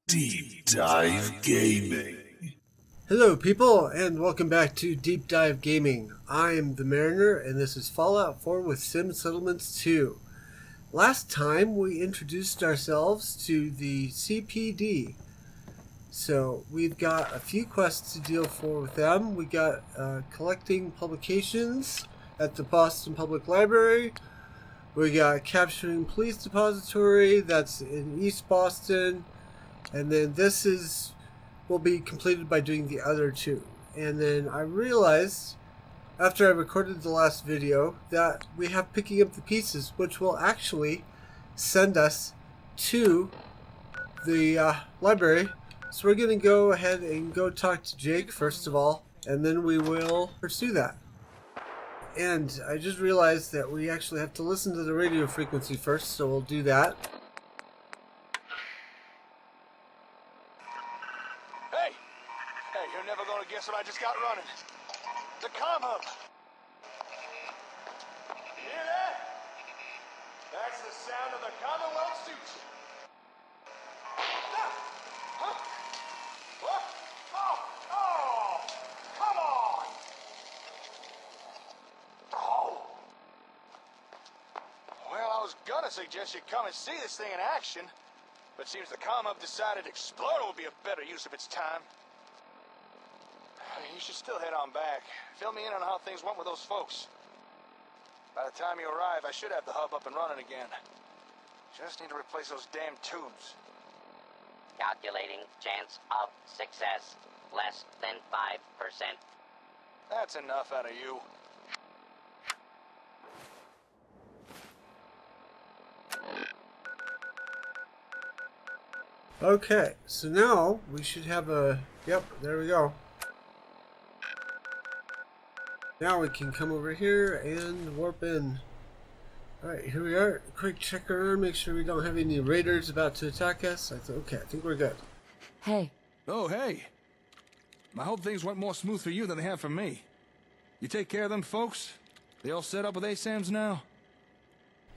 Deep Dive Gaming. Hello people, and welcome back to Deep Dive Gaming. I'm the Mariner, and this is Fallout 4 with Sim Settlements 2. Last time we introduced ourselves to the CPD. So we've got a few quests to deal with them. We got collecting publications at the Boston Public Library. We got capturing police depository, that's in East Boston. And then this will be completed by doing the other two. And then I realized, after I recorded the last video, that we have picking up the pieces, which will actually send us to the library. So we're going to go ahead and go talk to Jake first of all, and then we will pursue that. And I just realized that we actually have to listen to the radio frequency first, so we'll do that. You're never going to guess what I just got running. The comm hub. You hear that? That's the sound of the Commonwealth suit. Ah! Huh? What? Oh! Come on! Oh! Well, I was gonna suggest you come and see this thing in action, but seems the comm hub decided Explorer would be a better use of its time. You should still head on back. Fill me in on how things went with those folks. By the time you arrive, I should have the hub up and running again. Just need to replace those damn tubes. Calculating chance of success. Less than 5%. That's enough out of you. Okay, so now we should have a... Yep, there we go. Now we can come over here and warp in. Alright, here we are. Quick check around, make sure we don't have any raiders about to attack us. Okay, I think we're good. Hey. Oh, hey. I hope things went more smooth for you than they have for me. You take care of them folks? They all set up with ASAMs now?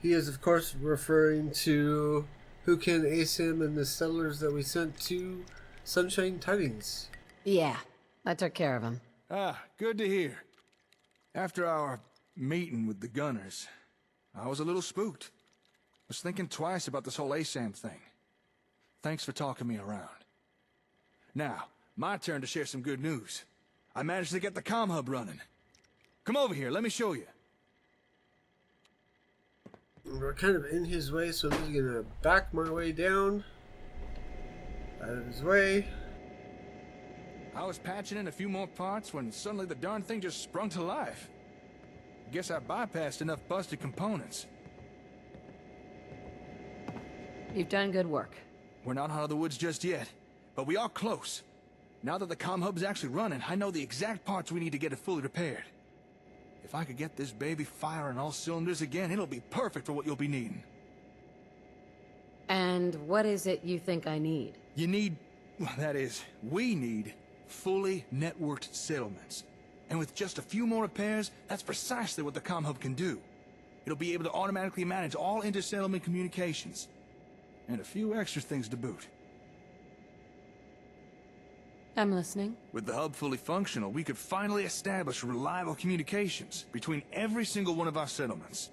He is, of course, referring to Who-Can ASAM and the settlers that we sent to Sunshine Tidings. Yeah, I took care of him. Ah, good to hear. After our meeting with the gunners, I was a little spooked. Was thinking twice about this whole ASAM thing. Thanks for talking me around. Now, my turn to share some good news. I managed to get the comm hub running. Come over here, let me show you. We're kind of in his way, so I'm just going to back my way down. Out of his way. I was patching in a few more parts when suddenly the darn thing just sprung to life. Guess I bypassed enough busted components. You've done good work. We're not out of the woods just yet, but we are close. Now that the comm hub's actually running, I know the exact parts we need to get it fully repaired. If I could get this baby firing all cylinders again, it'll be perfect for what you'll be needing. And what is it you think I need? You need, well, that is, we need fully networked settlements. And with just a few more repairs, that's precisely what the comm hub can do. It'll be able to automatically manage all inter-settlement communications. And a few extra things to boot. I'm listening. With the hub fully functional, we could finally establish reliable communications between every single one of our settlements.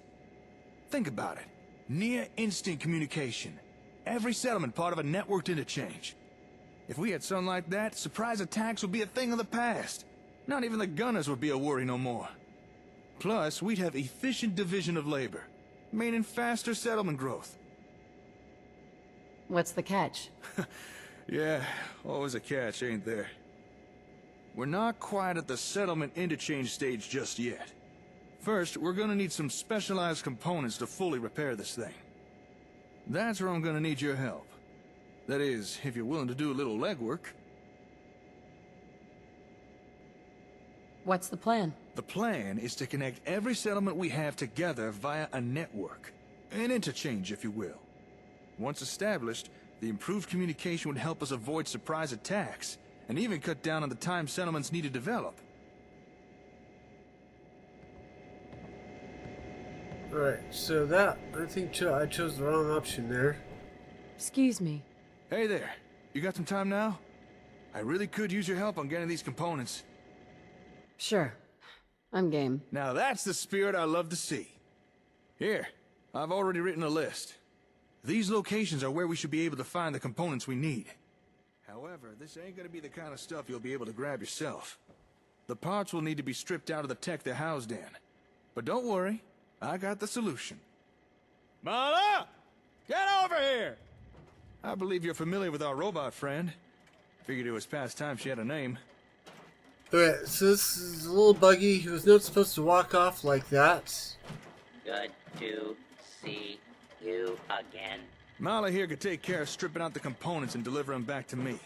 Think about it. Near instant communication. Every settlement part of a networked interchange. If we had something like that, surprise attacks would be a thing of the past. Not even the gunners would be a worry no more. Plus, we'd have efficient division of labor, meaning faster settlement growth. What's the catch? Yeah, always a catch, ain't there? We're not quite at the settlement interchange stage just yet. First, we're gonna need some specialized components to fully repair this thing. That's where I'm gonna need your help. That is, if you're willing to do a little legwork. What's the plan? The plan is to connect every settlement we have together via a network. An interchange, if you will. Once established, the improved communication would help us avoid surprise attacks, and even cut down on the time settlements need to develop. Alright, so that, I think I chose the wrong option there. Excuse me. Hey there. You got some time now? I really could use your help on getting these components. Sure. I'm game. Now that's the spirit I love to see. Here, I've already written a list. These locations are where we should be able to find the components we need. However, this ain't gonna be the kind of stuff you'll be able to grab yourself. The parts will need to be stripped out of the tech they're housed in. But don't worry, I got the solution. Mala! Get over here! I believe you're familiar with our robot friend. Figured it was past time she had a name. Okay, so this is a little buggy. He was not supposed to walk off like that. Good to see you again. Mala here could take care of stripping out the components and deliver them back to me.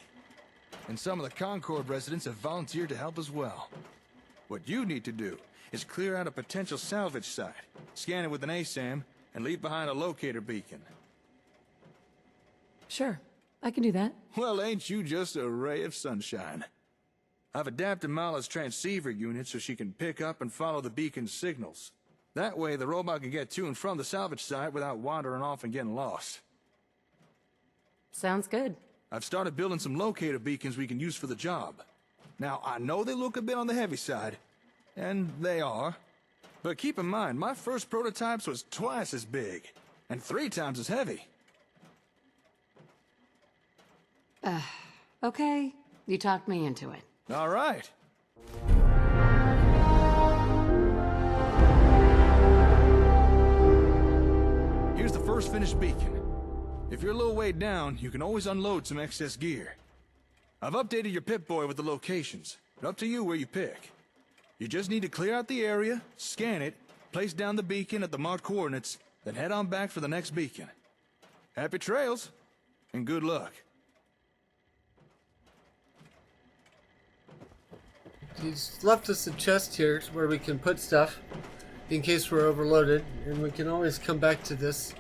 And some of the Concord residents have volunteered to help as well. What you need to do is clear out a potential salvage site, scan it with an ASAM, and leave behind a locator beacon. Sure. I can do that. Well, ain't you just a ray of sunshine? I've adapted Mala's transceiver unit so she can pick up and follow the beacon's signals. That way, the robot can get to and from the salvage site without wandering off and getting lost. Sounds good. I've started building some locator beacons we can use for the job. Now, I know they look a bit on the heavy side, and they are. But keep in mind, my first prototypes was twice as big, and 3 times as heavy. Okay. You talked me into it. All right. Here's the first finished beacon. If you're a little way down, you can always unload some excess gear. I've updated your Pip-Boy with the locations, but up to you where you pick. You just need to clear out the area, scan it, place down the beacon at the marked coordinates, then head on back for the next beacon. Happy trails, and good luck. He's left us a chest here where we can put stuff in case we're overloaded, and we can always come back to this.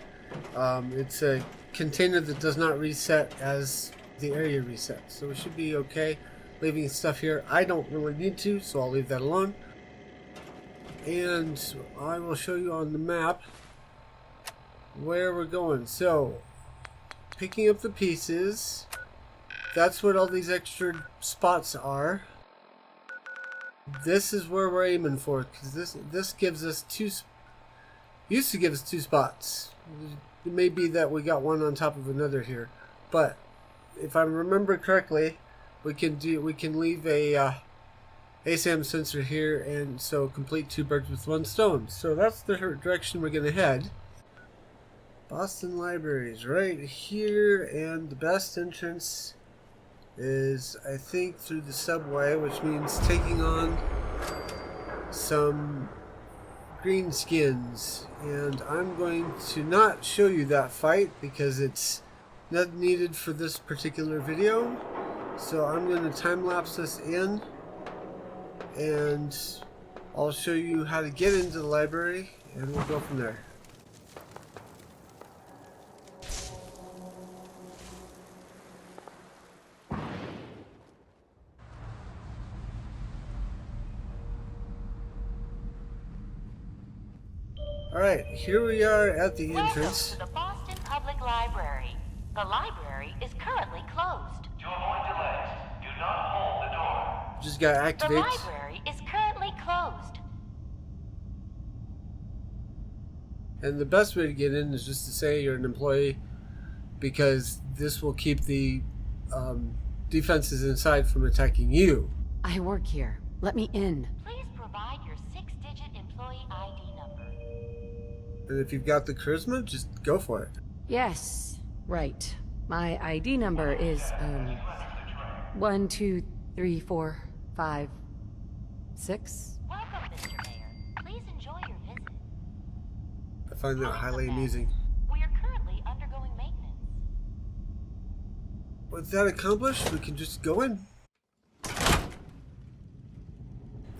It's a container that does not reset as the area resets, so we should be okay leaving stuff here. I don't really need to, so I'll leave that alone. And I will show you on the map where we're going. So, picking up the pieces, that's what all these extra spots are. This is where we're aiming for, because this gives us used to give us 2 spots. It may be that we got one on top of another here, but if I remember correctly, we can leave a ASAM sensor here, and so complete 2 birds with 1 stone. So that's the direction we're gonna head. Boston Libraries right here, and the best entrance is, I think, through the subway, which means taking on some greenskins. And I'm going to not show you that fight because it's not needed for this particular video. So I'm going to time-lapse this in, and I'll show you how to get into the library, and we'll go from there. Alright, here we are at the entrance. Welcome to the Boston Public Library. The library is currently closed. To avoid delays, do not hold the door. Just gotta The activate. library is currently closed. And the best way to get in is just to say you're an employee, because this will keep the defenses inside from attacking you. I work here. Let me in. Please provide your 6-digit employee ID number. And if you've got the charisma, just go for it. Yes. Right. My ID number is, 1, 2, 3, 4, 5, 6. Welcome, Mr. Mayor. Please enjoy your visit. I find that highly amusing. We are currently undergoing maintenance. With that accomplished, we can just go in.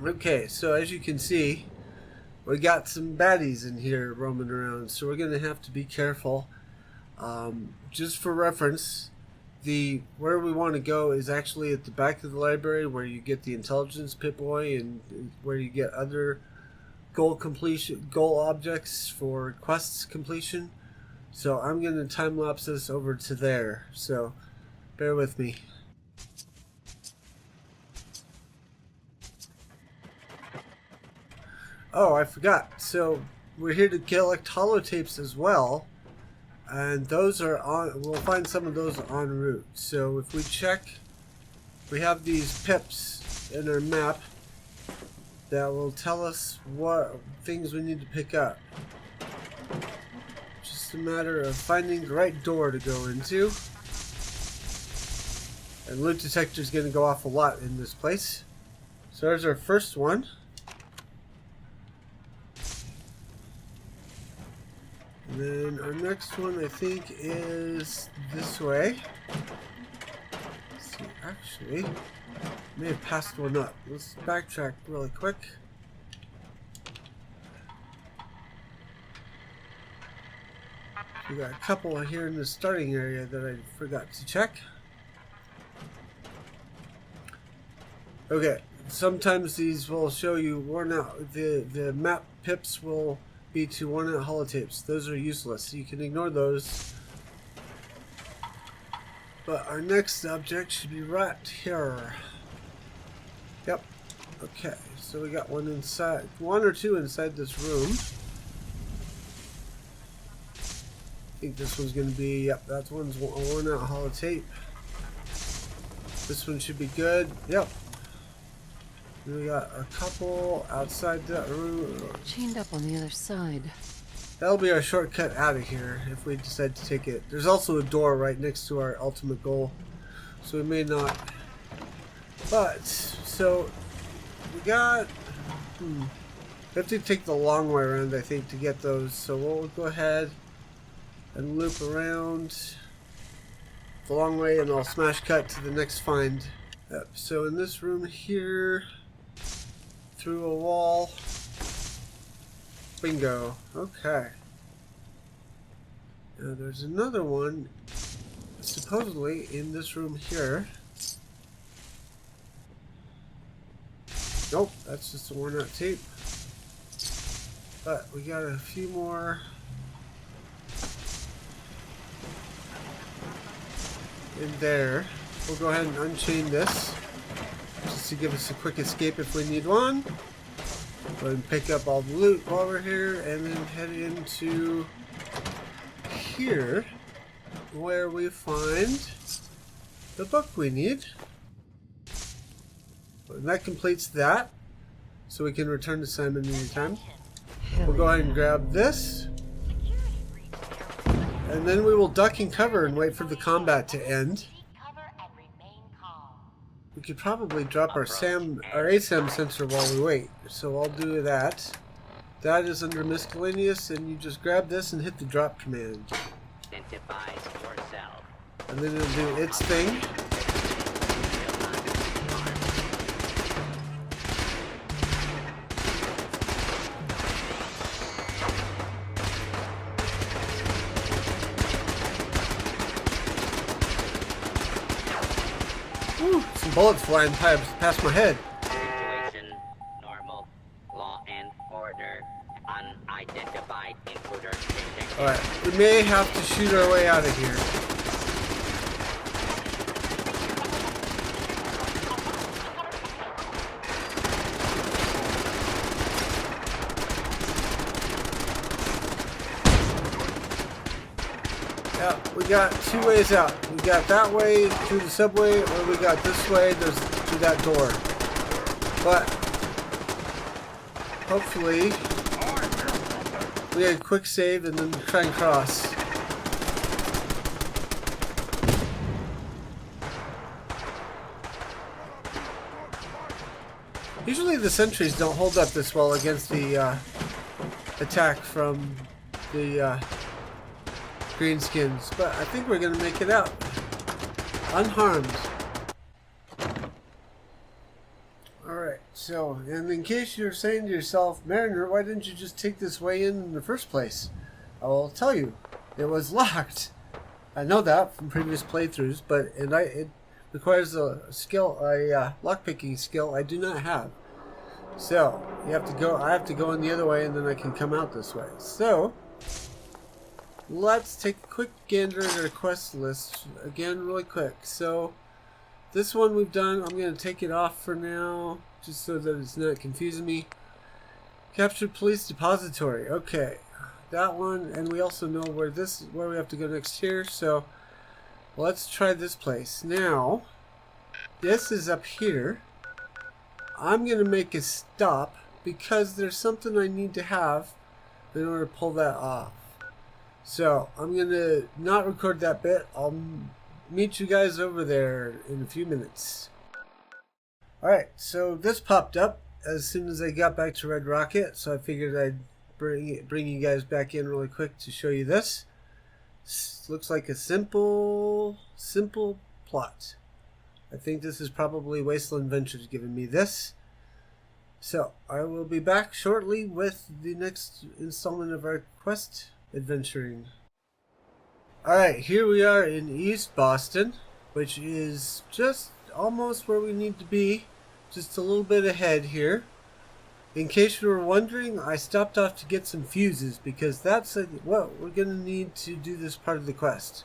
Okay, so as you can see, we got some baddies in here roaming around, so we're going to have to be careful. Just for reference, where we want to go is actually at the back of the library, where you get the intelligence Pip-Boy and where you get other goal objects for quests completion. So I'm going to time lapse this over to there. So Bear with me. Oh, I forgot. So we're here to collect holotapes as well, and those are on. We'll find some of those en route. So if we check, we have these pips in our map that will tell us what things we need to pick up. Just a matter of finding the right door to go into. And loot detector is going to go off a lot in this place. So there's our first one. And then our next one, I think, is this way. Let's see, actually, I may have passed one up. Let's backtrack really quick. We got a couple here in the starting area that I forgot to check. Okay, sometimes these will show you worn out. The map pips will be to worn out holotapes. Those are useless. You can ignore those. But our next object should be right here. Yep. Okay, so we got one inside, one or two inside this room. I think this one's going to be, yep, that one's a worn out holotape. This one should be good. Yep. We got a couple outside that room. Chained up on the other side. That'll be our shortcut out of here if we decide to take it. There's also a door right next to our ultimate goal, so we may not. But, so, we got... we have to take the long way around, I think, to get those. So we'll go ahead and loop around the long way, and I'll smash cut to the next find. Yep, so in this room here... through a wall. Bingo. Okay. Now there's another one supposedly in this room here. Nope, that's just a worn out tape. But we got a few more in there. We'll go ahead and unchain this, just to give us a quick escape if we need one. Go ahead and pick up all the loot while we're here, and then head into here, where we find the book we need. And that completes that, so we can return to Simon anytime. We'll go ahead and grab this, and then we will duck and cover and wait for the combat to end. We could probably drop our ASAM sensor while we wait, so I'll do that. That is under miscellaneous, and you just grab this and hit the drop command. Identify yourself. And then it'll do its thing. Woo, some bullets flying past my head. Situation normal. Law and order. Unidentified intruder detected. Alright, we may have to shoot our way out of here. Yeah, we got two ways out. We got that way through the subway, or we got this way through that door. But hopefully we get a quick save and then try and cross. Usually the sentries don't hold up this well against the attack from the greenskins, but I think we're going to make it out unharmed. Alright, so, and in case you're saying to yourself, Mariner, why didn't you just take this way in the first place? I will tell you, it was locked. I know that from previous playthroughs, but it requires a skill, a lockpicking skill I do not have. So, I have to go in the other way, and then I can come out this way. So, let's take a quick gander at our quest list again really quick. So this one we've done, I'm going to take it off for now just so that it's not confusing me. Capture police depository. Okay, that one, and we also know where we have to go next here. So let's try this place. Now, this is up here. I'm going to make a stop because there's something I need to have in order to pull that off. So I'm going to not record that bit. I'll meet you guys over there in a few minutes. Alright, so this popped up as soon as I got back to Red Rocket, so I figured I'd bring you guys back in really quick to show you this. Looks like a simple plot. I think this is probably Wasteland Ventures giving me this. So I will be back shortly with the next installment of our quest adventuring. Alright, here we are in East Boston, which is just almost where we need to be. Just a little bit ahead here. In case you were wondering, I stopped off to get some fuses because that's what we're going to need to do this part of the quest.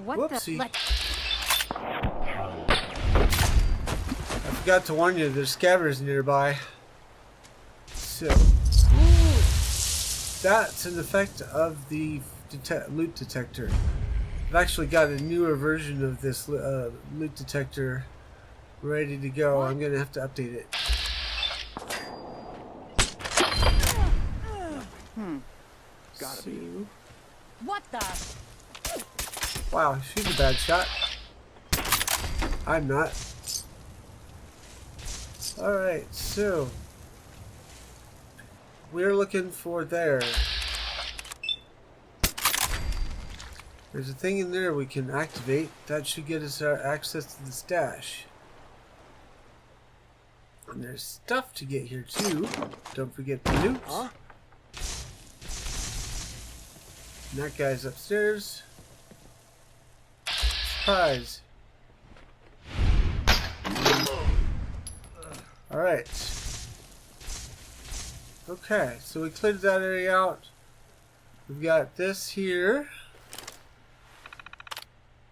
What Whoopsie. the? I forgot to warn you, there's scabbers nearby. So, that's an effect of the loot detector. I've actually got a newer version of this loot detector ready to go. I'm going to have to update it. Gotta be. What the? Wow, she's a bad shot. I'm not. Alright, so we're looking for there. There's a thing in there we can activate. That should get us our access to the stash. And there's stuff to get here too. Don't forget the nukes. Huh? And that guy's upstairs. Surprise. Alright. Okay, so we cleared that area out. We've got this here.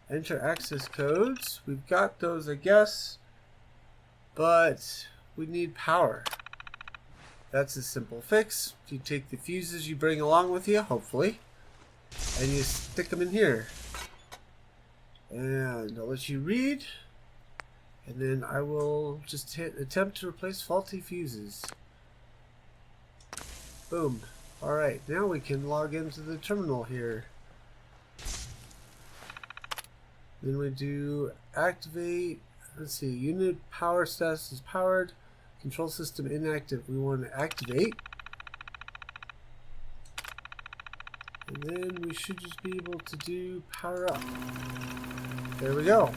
Enter access codes. We've got those, I guess. But we need power. That's a simple fix. You take the fuses you bring along with you, hopefully, and you stick them in here. And I'll let you read. And then I will just attempt to replace faulty fuses. Boom. Alright, now we can log into the terminal here. Then we do activate. Let's see, unit power status is powered. Control system inactive. We want to activate. And then we should just be able to do power up. There we go.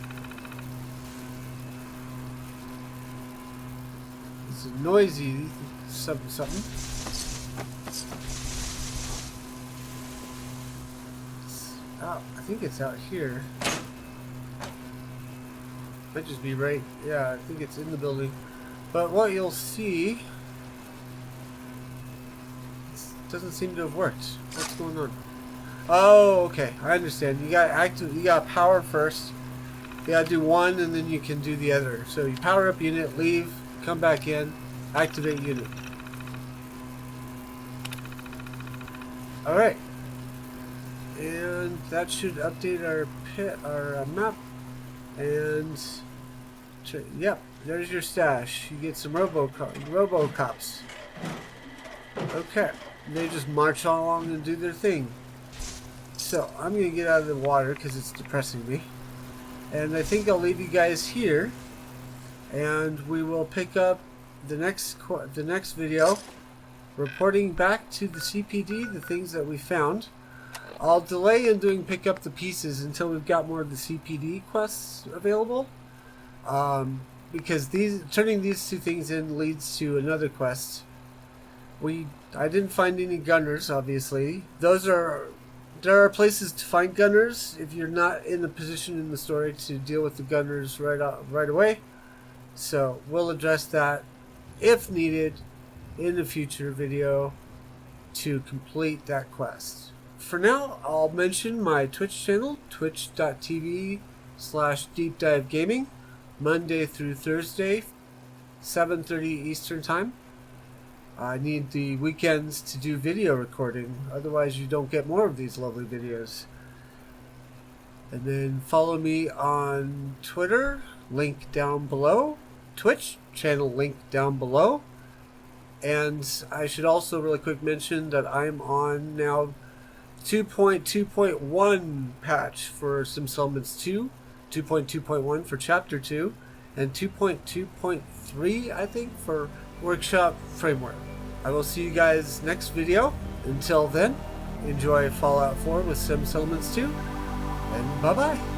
It's a noisy something. It's out. I think it's out here. Might just be right. Yeah, I think it's in the building. But what you'll see, it doesn't seem to have worked. What's going on? Oh, okay. I understand. You got power first. You gotta do one, and then you can do the other. So you power up unit, leave, come back in, activate unit. All right. And that should update our map. And yep, there's your stash. You get some RoboCops. Okay, they just march on along and do their thing. So I'm gonna get out of the water because it's depressing me, and I think I'll leave you guys here, and we will pick up the next video, reporting back to the CPD the things that we found. I'll delay in doing pick up the pieces until we've got more of the CPD quests available, because turning these two things in leads to another quest. I didn't find any gunners, obviously. There are places to find gunners if you're not in the position in the story to deal with the gunners right away. So we'll address that if needed in a future video to complete that quest. For now, I'll mention my Twitch channel, twitch.tv/deepdivegaming, Monday through Thursday, 7:30 Eastern Time. I need the weekends to do video recording, otherwise you don't get more of these lovely videos. And then follow me on Twitter, link down below, Twitch channel link down below. And I should also really quick mention that I'm on now 2.2.1 patch for Sim Settlements 2, 2.2.1 for Chapter 2, and 2.2.3 I think for Workshop Framework. I will see you guys next video. Until then, enjoy Fallout 4 with Sim Settlements 2, and bye bye.